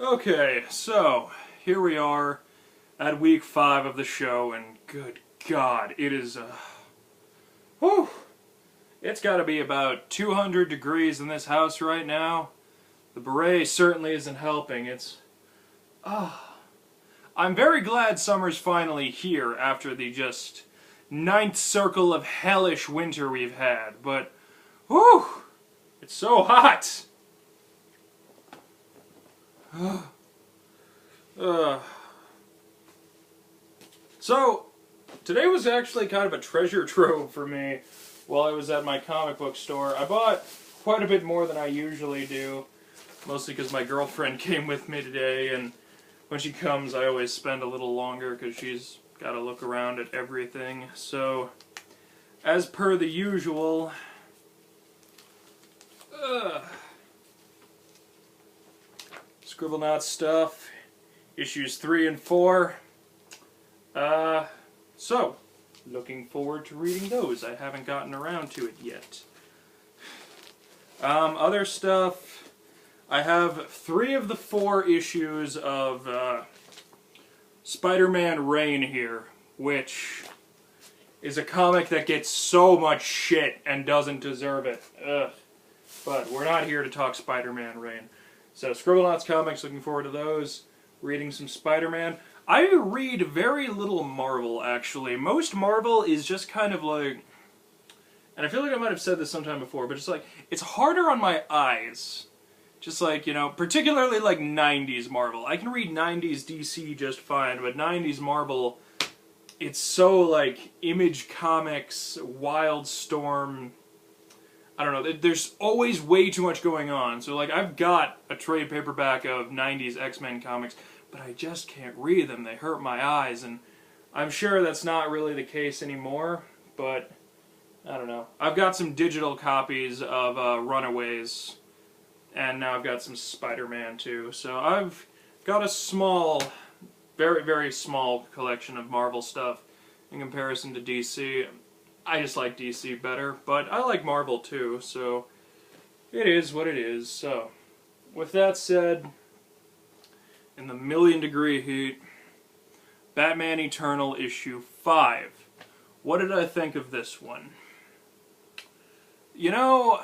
Okay, so here we are at week 5 of the show, and good God, it is, whew, it's got to be about 200 degrees in this house right now. The beret certainly isn't helping. I'm very glad summer's finally here after the just ninth circle of hellish winter we've had, but, whew, it's so hot. So, today was actually kind of a treasure trove for me while I was at my comic book store. I bought quite a bit more than I usually do, mostly because my girlfriend came with me today, and when she comes I always spend a little longer because she's got to look around at everything. So, as per the usual, Scribblenauts stuff, issues 3 and 4. So, looking forward to reading those. I haven't gotten around to it yet. Other stuff, I have 3 of the 4 issues of Spider-Man Reign here, which is a comic that gets so much shit and doesn't deserve it. Ugh. But we're not here to talk Spider-Man Reign. So, Scribblenauts comics, looking forward to those. Reading some Spider-Man. I read very little Marvel, actually. Most Marvel is just kind of like... And I feel like I might have said this sometime before, but it's like, it's harder on my eyes. Just like, you know, particularly like 90s Marvel. I can read 90s DC just fine, but 90s Marvel, it's so like Image Comics, Wildstorm... I don't know, there's always way too much going on. So, like, I've got a trade paperback of 90s X-Men comics, but I just can't read them. They hurt my eyes, and I'm sure that's not really the case anymore, but I don't know. I've got some digital copies of Runaways, and now I've got some Spider-Man, too. So I've got a small, very, very small collection of Marvel stuff in comparison to DC. I just like DC better, but I like Marvel too, so it is what it is. So, with that said, in the million-degree heat, Batman Eternal issue 5. What did I think of this one? You know,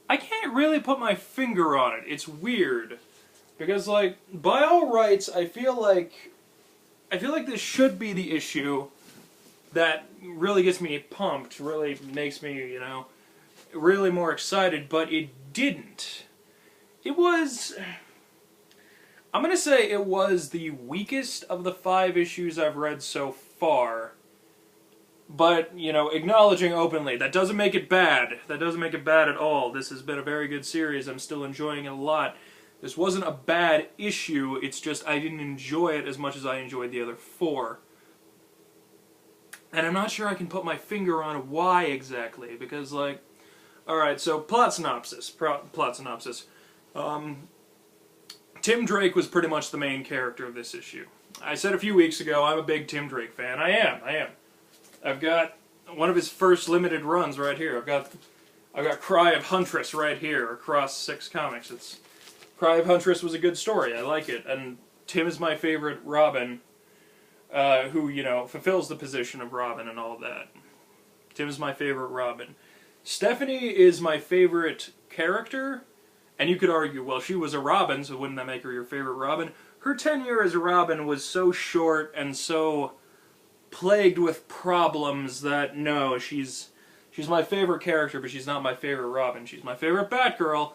I can't really put my finger on it. It's weird. Because, like, by all rights, I feel like this should be the issue that really gets me pumped, really makes me, you know, really more excited, but it didn't. It was... I'm gonna say it was the weakest of the 5 issues I've read so far. But, you know, acknowledging openly, that doesn't make it bad. That doesn't make it bad at all. This has been a very good series. I'm still enjoying it a lot. This wasn't a bad issue, it's just I didn't enjoy it as much as I enjoyed the other 4. And I'm not sure I can put my finger on why exactly, because, like... Alright, so plot synopsis. Tim Drake was pretty much the main character of this issue. I said a few weeks ago, I'm a big Tim Drake fan. I am. I've got one of his first limited runs right here. I've got Cry of Huntress right here, across 6 comics. Cry of Huntress was a good story, I like it, and Tim is my favorite Robin, who, you know, fulfills the position of Robin and all that. Tim is my favorite Robin. Stephanie is my favorite character, and you could argue, well, she was a Robin, so wouldn't that make her your favorite Robin? Her tenure as a Robin was so short and so plagued with problems that, no, she's my favorite character, but she's not my favorite Robin. She's my favorite Batgirl.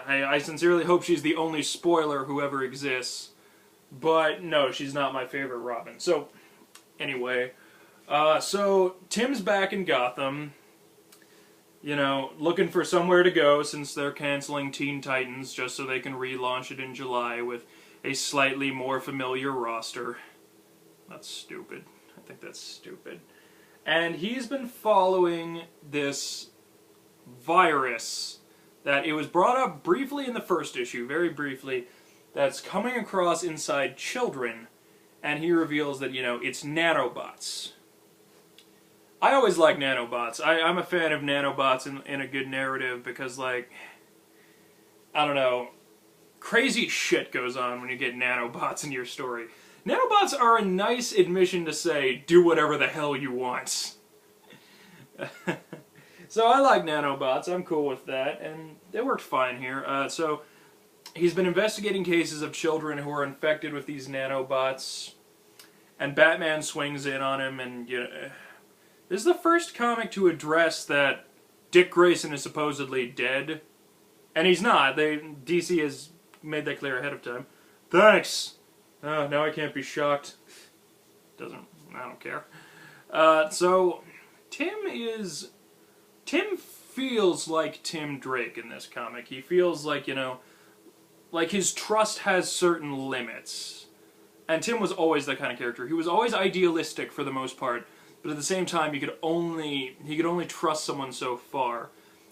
I sincerely hope she's the only spoiler who ever exists. But, no, she's not my favorite Robin. So, anyway. So, Tim's back in Gotham. You know, looking for somewhere to go since they're canceling Teen Titans just so they can relaunch it in July with a slightly more familiar roster. That's stupid. I think that's stupid. And he's been following this virus that it was brought up briefly in the first issue, very briefly, that's coming across inside children, and he reveals that, you know, it's nanobots. I always like nanobots. I'm a fan of nanobots in a good narrative because, like, I don't know, crazy shit goes on when you get nanobots in your story. Nanobots are a nice admission to say, do whatever the hell you want. So I like nanobots, I'm cool with that, and it worked fine here. So he's been investigating cases of children who are infected with these nanobots, and Batman swings in on him, and this is the first comic to address that Dick Grayson is supposedly dead, and he's not. DC has made that clear ahead of time. Thanks! Now I can't be shocked. I don't care. So, Tim feels like Tim Drake in this comic. He feels like, like his trust has certain limits. And Tim was always that kind of character. He was always idealistic for the most part, but at the same time he could only trust someone so far.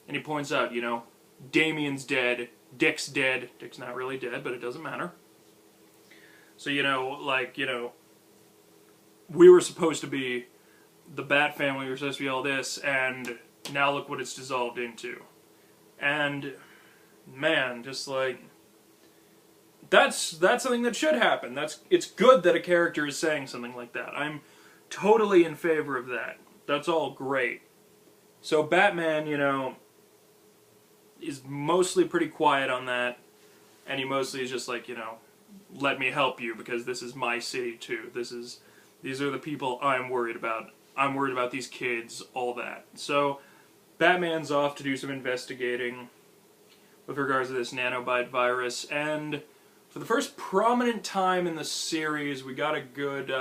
And he points out, Damian's dead, Dick's dead. Dick's not really dead, but it doesn't matter. So, we were supposed to be the Bat family, we were supposed to be all this, and now look what it's dissolved into. And, man, just like, that's something that should happen. It's good that a character is saying something like that. I'm totally in favor of that. That's all great. So Batman, is mostly pretty quiet on that, and he mostly is just like, let me help you because this is my city too. These are the people I'm worried about. I'm worried about these kids, all that. So Batman's off to do some investigating with regards to this nanobite virus, and for the first prominent time in the series, we got a good,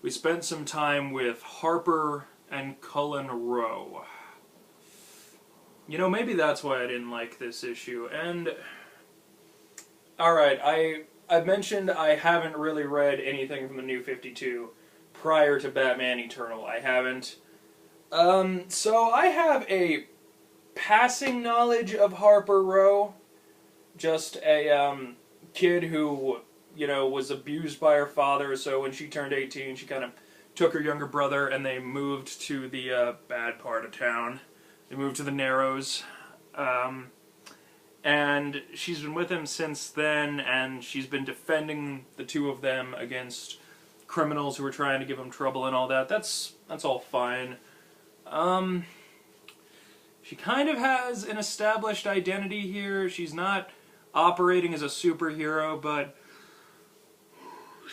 we spent some time with Harper and Cullen Rowe. Maybe that's why I didn't like this issue, and alright, I've mentioned I haven't really read anything from the New 52 prior to Batman Eternal. I haven't. So I have a passing knowledge of Harper Rowe. Just a kid who, was abused by her father, so when she turned 18, she kind of took her younger brother and they moved to the bad part of town. They moved to the Narrows. And she's been with him since then, and she's been defending the two of them against criminals who are trying to give him trouble and all that. That's all fine. She kind of has an established identity here. She's not operating as a superhero, but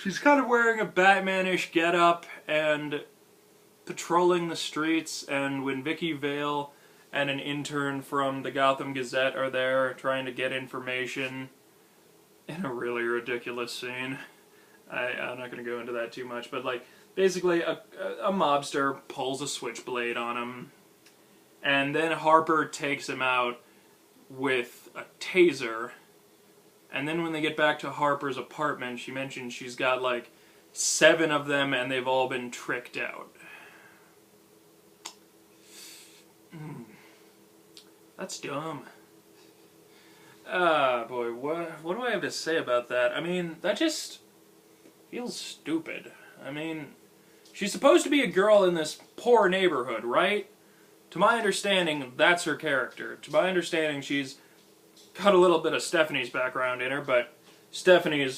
she's kind of wearing a Batman-ish getup and patrolling the streets, and when Vicky Vale and an intern from the Gotham Gazette are there trying to get information in a really ridiculous scene. I'm not going to go into that too much, but basically a mobster pulls a switchblade on him, and then Harper takes him out with a taser, and then when they get back to Harper's apartment, she mentions she's got 7 of them and they've all been tricked out. That's dumb. Boy, what do I have to say about that? I mean, that just feels stupid. I mean, she's supposed to be a girl in this poor neighborhood, right? To my understanding, that's her character. To my understanding, she's got a little bit of Stephanie's background in her, but Stephanie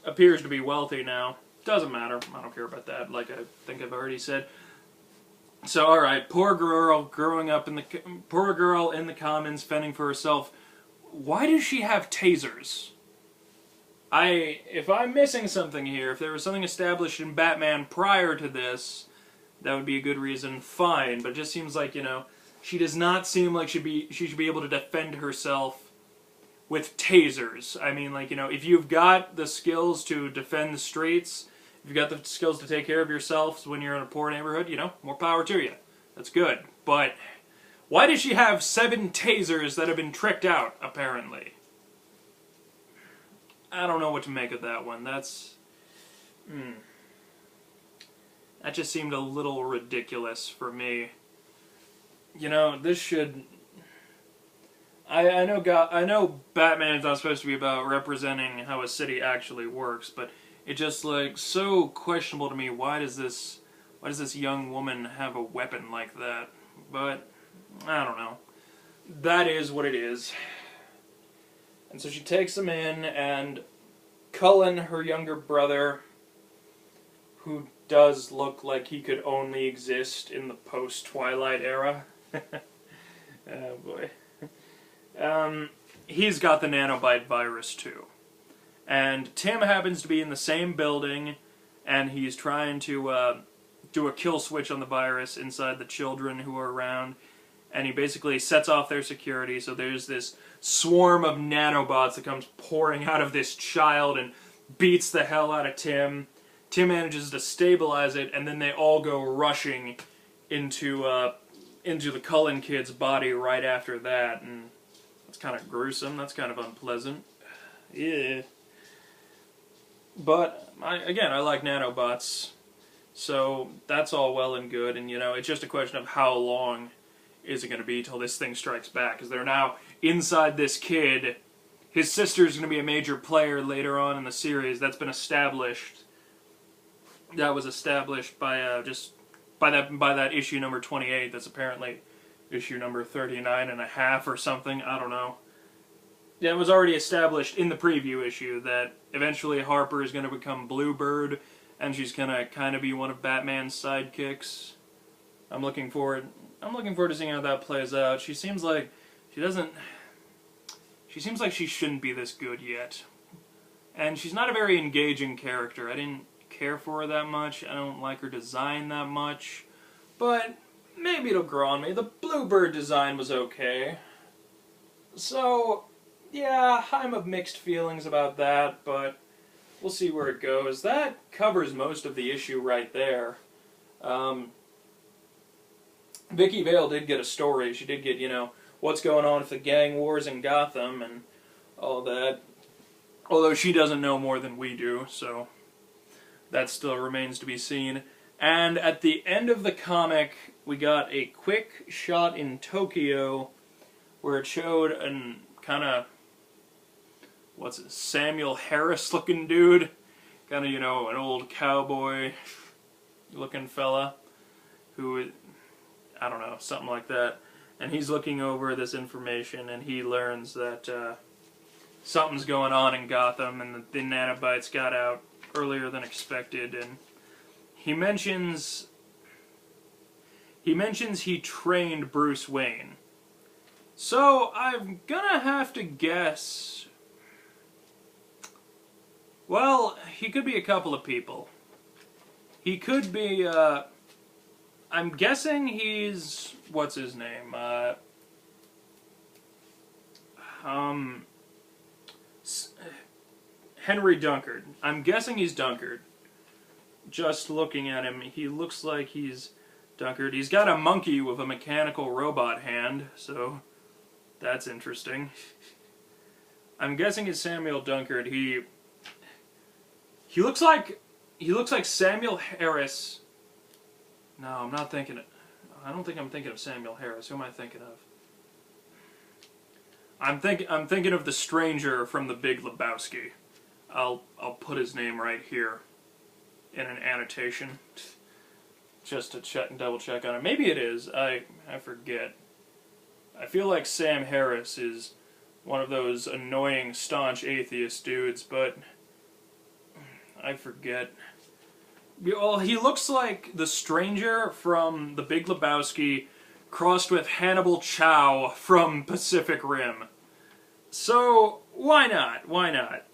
appears to be wealthy now. Doesn't matter. I don't care about that, like I think I've already said. So, alright, poor girl growing up in the commons, fending for herself. Why does she have tasers? If I'm missing something here, if there was something established in Batman prior to this, that would be a good reason, fine. But it just seems like, she does not seem like she should be able to defend herself with tasers. I mean, if you've got the skills to defend the streets, if you've got the skills to take care of yourself when you're in a poor neighborhood, more power to you. That's good. But why does she have 7 tasers that have been tricked out, apparently? I don't know what to make of that one. That just seemed a little ridiculous for me. This should... I know Batman's not supposed to be about representing how a city actually works, but it just so questionable to me. Why does this young woman have a weapon like that? But I don't know. That is what it is. And so she takes him in, and Cullen, her younger brother, who does look like he could only exist in the post-Twilight era. Oh boy. He's got the nanobite virus too. And Tim happens to be in the same building, and he's trying to do a kill switch on the virus inside the children who are around. And he basically sets off their security, so there's this swarm of nanobots that comes pouring out of this child and beats the hell out of Tim. Tim manages to stabilize it, and then they all go rushing into the Cullen kid's body right after that, and that's kind of gruesome, that's kind of unpleasant. Yeah. But, I like nanobots, so that's all well and good, and it's just a question of how long is it going to be till this thing strikes back, because they're now inside this kid. His sister's going to be a major player later on in the series. That's been established. That was established by by that issue number 28. That's apparently issue number 39.5 or something. I don't know. Yeah, it was already established in the preview issue that eventually Harper is going to become Bluebird, and she's going to kind of be one of Batman's sidekicks. I'm looking forward to seeing how that plays out. She seems like she shouldn't be this good yet. And she's not a very engaging character. I didn't care for her that much. I don't like her design that much. But maybe it'll grow on me. The Bluebird design was okay. So, yeah, I'm of mixed feelings about that, but we'll see where it goes. That covers most of the issue right there. Vicky Vale did get a story. She did get, what's going on with the gang wars in Gotham and all that. Although she doesn't know more than we do, so that still remains to be seen. And at the end of the comic, we got a quick shot in Tokyo where it showed an kind of, Samuel Harris looking dude. Kind of, an old cowboy looking fella who, I don't know, something like that. And he's looking over this information, and he learns that something's going on in Gotham, and the nanobites got out earlier than expected. And he mentions he trained Bruce Wayne. So I'm gonna have to guess. Well, he could be a couple of people. He could be. I'm guessing he's, what's his name? Henry Dunkard. I'm guessing he's Dunkard. Just looking at him, he looks like he's Dunkard. He's got a monkey with a mechanical robot hand, so that's interesting. I'm guessing it's Samuel Dunkard. He looks like Samuel Harris. No, I'm not thinking it. I don't think I'm thinking of Samuel Harris. Who am I thinking of? I'm thinking of the stranger from The Big Lebowski. I'll put his name right here in an annotation just to check and double check on it. Maybe it is. I forget. I feel like Sam Harris is one of those annoying staunch atheist dudes, but I forget. Well, he looks like the stranger from The Big Lebowski crossed with Hannibal Chow from Pacific Rim. So, why not? Why not?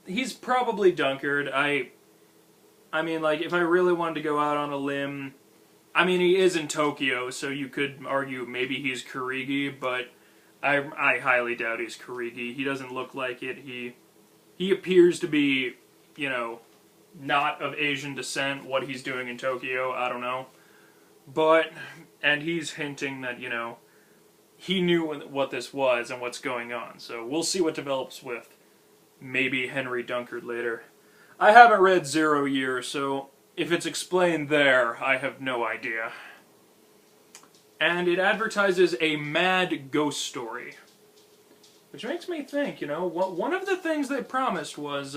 He's probably Dunkard. I mean, like, if I really wanted to go out on a limb, I mean, he is in Tokyo, so you could argue maybe he's Kurigi, but I highly doubt he's Kurigi. He doesn't look like it. He appears to be, not of Asian descent. What he's doing in Tokyo, I don't know. But, and he's hinting that, he knew what this was and what's going on. So we'll see what develops with maybe Henry Dunkard later. I haven't read 0 Year, so if it's explained there, I have no idea. And it advertises a mad ghost story. Which makes me think, one of the things they promised was,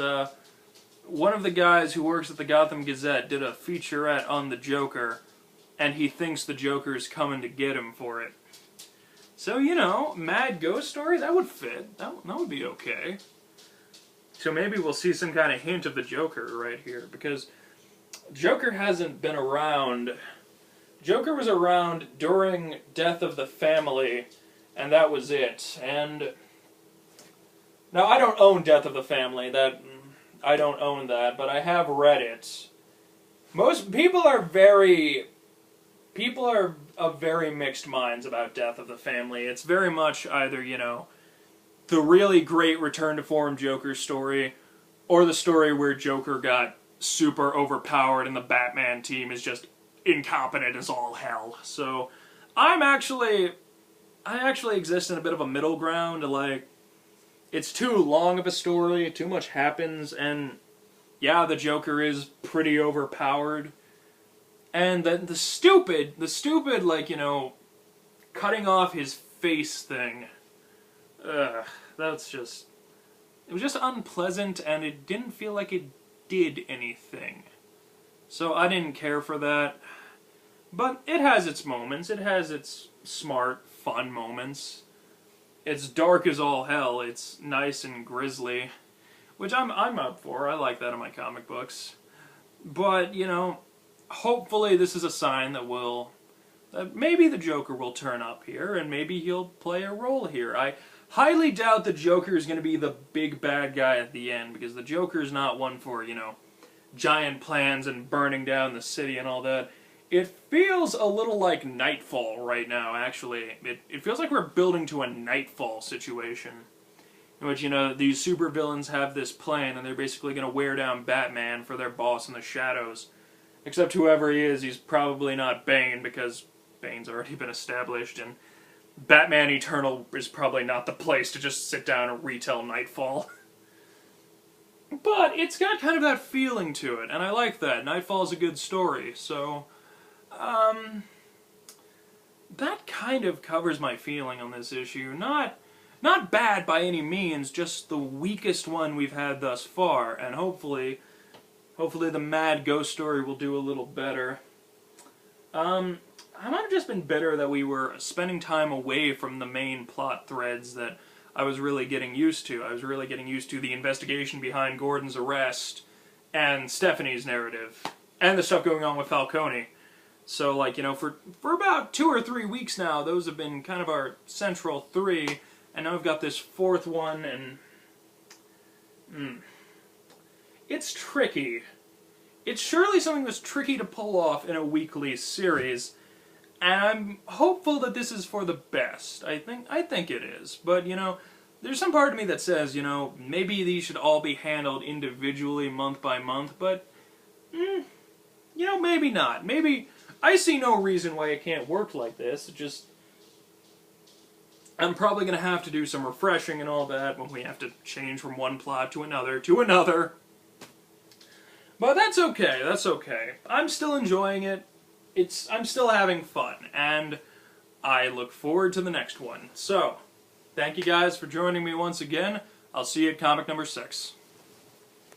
one of the guys who works at the Gotham Gazette did a featurette on the Joker, and he thinks the Joker's coming to get him for it. So, you know, Mad Ghost Story, that would fit. That would be okay. So maybe we'll see some kind of hint of the Joker right here, because Joker hasn't been around. Joker was around during Death of the Family, and that was it. And now I don't own Death of the Family. I don't own that, but I have read it. Most people are of very mixed minds about Death of the Family. It's very much either, you know, the really great return to form Joker story, or the story where Joker got super overpowered and the Batman team is just incompetent as all hell. So I actually exist in a bit of a middle ground. Like, it's too long of a story, too much happens, and yeah, the Joker is pretty overpowered. And then the stupid, like, you know, cutting off his face thing. That's just... It was just unpleasant, and it didn't feel like it did anything. So I didn't care for that. But it has its moments. It has its smart, fun moments. It's dark as all hell. It's nice and grisly, which I'm up for. I like that in my comic books. But, you know, hopefully this is a sign that maybe the Joker will turn up here, and maybe he'll play a role here. I highly doubt the Joker is going to be the big bad guy at the end, because the Joker is not one for, you know, giant plans and burning down the city and all that. It feels a little like Nightfall right now, actually. It feels like we're building to a Nightfall situation, in which, you know, these supervillains have this plan, and they're basically going to wear down Batman for their boss in the shadows. Except whoever he is, he's probably not Bane, because Bane's already been established, and Batman Eternal is probably not the place to just sit down and retell Nightfall. But it's got kind of that feeling to it, and I like that. Nightfall's a good story, so that kind of covers my feeling on this issue. Not bad by any means, just the weakest one we've had thus far, and hopefully the Mad Ghost Story will do a little better. I might have just been bitter that we were spending time away from the main plot threads that I was really getting used to. I was really getting used to the investigation behind Gordon's arrest, and Stephanie's narrative, and the stuff going on with Falcone. So, like, you know, for about 2 or 3 weeks now, those have been kind of our central three, and now I've got this fourth one, and it's tricky. It's surely something that's tricky to pull off in a weekly series, and I'm hopeful that this is for the best. I think it is, but, you know, there's some part of me that says, you know, maybe these should all be handled individually, month by month, but, you know, maybe not. Maybe, I see no reason why it can't work like this. It just, I'm probably going to have to do some refreshing and all that when we have to change from one plot to another. But that's okay, that's okay. I'm still enjoying it. I'm still having fun, and I look forward to the next one. So, thank you guys for joining me once again. I'll see you at comic number 6.